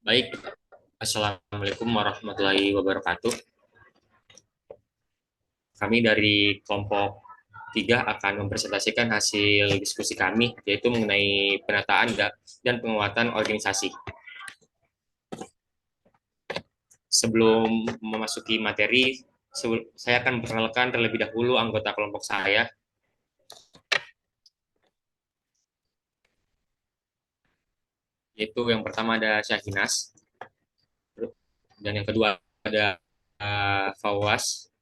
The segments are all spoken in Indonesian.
Baik, Assalamualaikum warahmatullahi wabarakatuh. Kami dari kelompok 3 akan mempresentasikan hasil diskusi kami, yaitu mengenai penataan dan penguatan organisasi. Sebelum memasuki materi, saya akan memperkenalkan terlebih dahulu anggota kelompok saya, yaitu yang pertama ada Syahinas, dan yang kedua ada Fawas,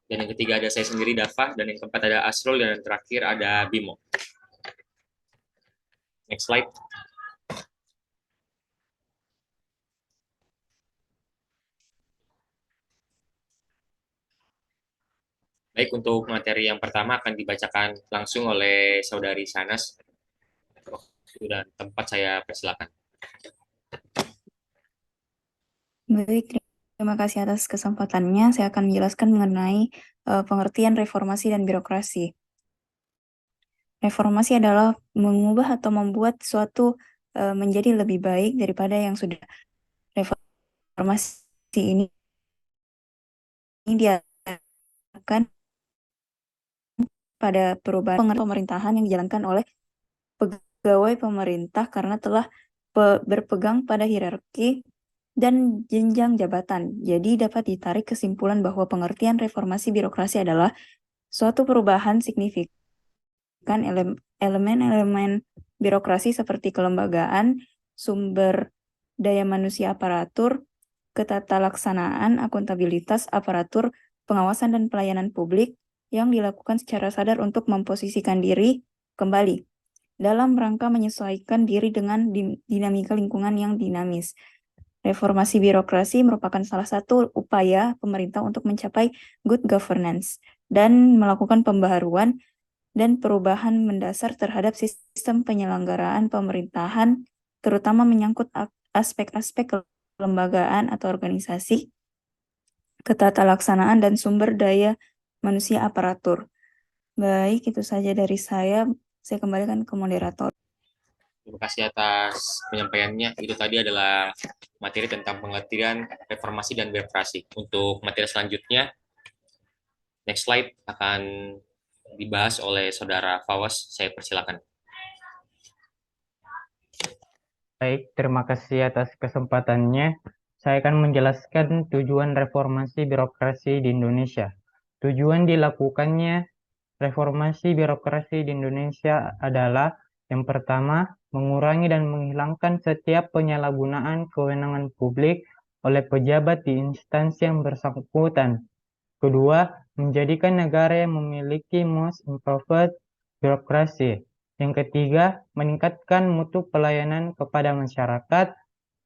dan yang ketiga ada saya sendiri Dava, dan yang keempat ada Asrul, dan yang terakhir ada Bimo. Next slide. Baik, untuk materi yang pertama akan dibacakan langsung oleh Saudari Sanas. Waktu dan tempat saya persilakan. Baik, terima kasih atas kesempatannya. Saya akan menjelaskan mengenai pengertian reformasi dan birokrasi. Reformasi adalah mengubah atau membuat suatu menjadi lebih baik daripada yang sudah. Reformasi ini diarahkan pada perubahan pemerintahan yang dijalankan oleh pegawai pemerintah karena telah berpegang pada hierarki dan jenjang jabatan. Jadi dapat ditarik kesimpulan bahwa pengertian reformasi birokrasi adalah suatu perubahan signifikan elemen-elemen birokrasi seperti kelembagaan, sumber daya manusia aparatur, ketatalaksanaan, akuntabilitas, aparatur, pengawasan dan pelayanan publik yang dilakukan secara sadar untuk memposisikan diri kembali dalam rangka menyesuaikan diri dengan dinamika lingkungan yang dinamis. Reformasi birokrasi merupakan salah satu upaya pemerintah untuk mencapai good governance dan melakukan pembaharuan dan perubahan mendasar terhadap sistem penyelenggaraan pemerintahan, terutama menyangkut aspek-aspek kelembagaan atau organisasi, ketatalaksanaan, dan sumber daya manusia aparatur. Baik, itu saja dari saya. Saya kembalikan ke moderator. Terima kasih atas penyampaiannya. Itu tadi adalah materi tentang pengertian reformasi dan birokrasi. Untuk materi selanjutnya, next slide akan dibahas oleh Saudara Fawas. Saya persilakan. Baik, terima kasih atas kesempatannya. Saya akan menjelaskan tujuan reformasi birokrasi di Indonesia. Tujuan dilakukannya reformasi birokrasi di Indonesia adalah yang pertama, mengurangi dan menghilangkan setiap penyalahgunaan kewenangan publik oleh pejabat di instansi yang bersangkutan. Kedua, menjadikan negara yang memiliki most improved birokrasi. Yang ketiga, meningkatkan mutu pelayanan kepada masyarakat.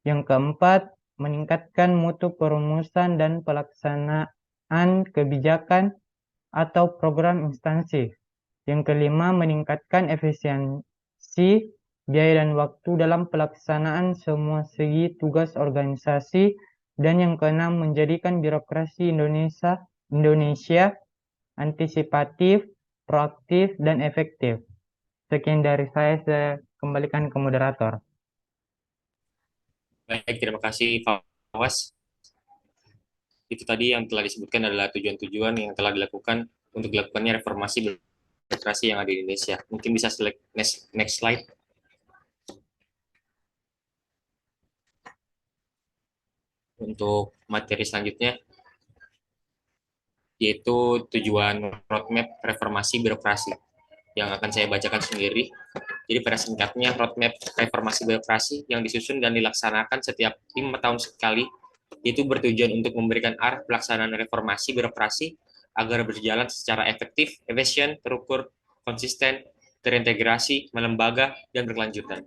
Yang keempat, meningkatkan mutu perumusan dan pelaksanaan kebijakan atau program instansi. Yang kelima, meningkatkan efisiensi, biaya dan waktu dalam pelaksanaan semua segi tugas organisasi. Dan yang keenam, menjadikan birokrasi Indonesia antisipatif, proaktif, dan efektif. Sekian dari saya kembalikan ke moderator. Baik, terima kasih Fawas. Itu tadi yang telah disebutkan adalah tujuan-tujuan yang telah dilakukan untuk dilakukannya reformasi birokrasi yang ada di Indonesia. Mungkin bisa select next slide. Untuk materi selanjutnya, yaitu tujuan roadmap reformasi birokrasi yang akan saya bacakan sendiri. Jadi pada singkatnya, roadmap reformasi birokrasi yang disusun dan dilaksanakan setiap 5 tahun sekali, itu bertujuan untuk memberikan arah pelaksanaan reformasi birokrasi agar berjalan secara efektif, efisien, terukur, konsisten, terintegrasi, melembaga, dan berkelanjutan.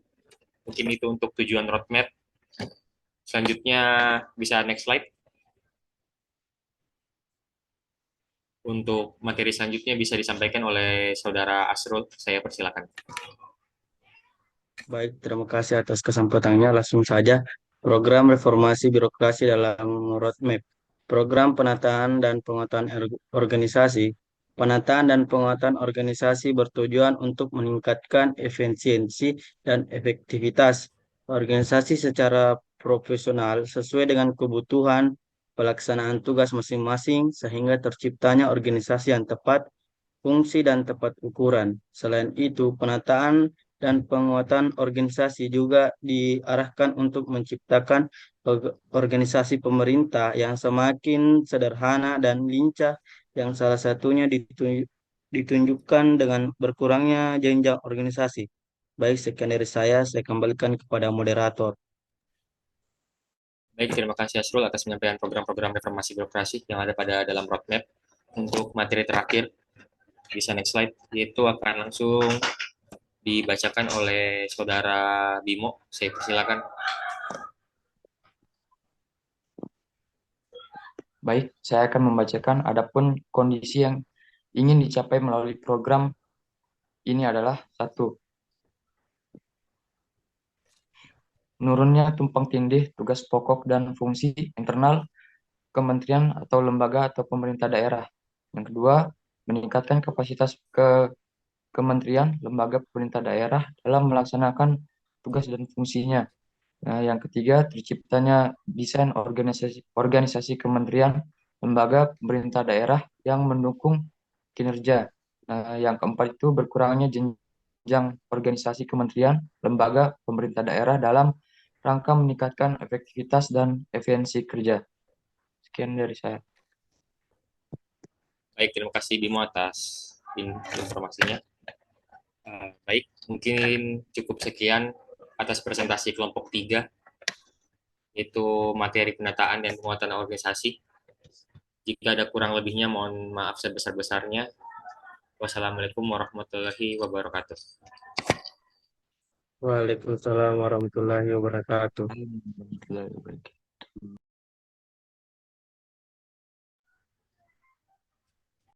Mungkin itu untuk tujuan roadmap. Selanjutnya bisa next slide. Untuk materi selanjutnya bisa disampaikan oleh Saudara Asrul. Saya persilakan. Baik, terima kasih atas kesempatannya. Langsung saja, program reformasi birokrasi dalam roadmap. Program penataan dan penguatan organisasi. Penataan dan penguatan organisasi bertujuan untuk meningkatkan efisiensi dan efektivitas organisasi secara profesional sesuai dengan kebutuhan pelaksanaan tugas masing-masing sehingga terciptanya organisasi yang tepat, fungsi dan tepat ukuran. Selain itu, penataan dan penguatan organisasi juga diarahkan untuk menciptakan organisasi pemerintah yang semakin sederhana dan lincah, yang salah satunya ditunjukkan dengan berkurangnya jenjang organisasi. Baik, sekian dari saya kembalikan kepada moderator. Baik, terima kasih Asrul atas penyampaian program-program reformasi birokrasi yang ada pada dalam roadmap. Untuk materi terakhir, bisa next slide, yaitu akan langsung dibacakan oleh Saudara Bimo. Saya persilakan. Baik, saya akan membacakan adapun kondisi yang ingin dicapai melalui program ini adalah satu, menurunnya tumpang tindih tugas pokok dan fungsi internal kementerian atau lembaga atau pemerintah daerah. Yang kedua, meningkatkan kapasitas kementerian, lembaga pemerintah daerah dalam melaksanakan tugas dan fungsinya. Nah, yang ketiga, terciptanya desain organisasi kementerian, lembaga pemerintah daerah yang mendukung kinerja. Nah, yang keempat itu berkurangnya jenjang organisasi kementerian, lembaga pemerintah daerah dalam rangka meningkatkan efektivitas dan efisiensi kerja. Sekian dari saya. Baik, terima kasih Bimo atas informasinya. Baik, mungkin cukup sekian atas presentasi kelompok 3, yaitu materi penataan dan penguatan organisasi. Jika ada kurang lebihnya, mohon maaf sebesar-besarnya. Wassalamualaikum warahmatullahi wabarakatuh. Waalaikumsalam warahmatullahi wabarakatuh.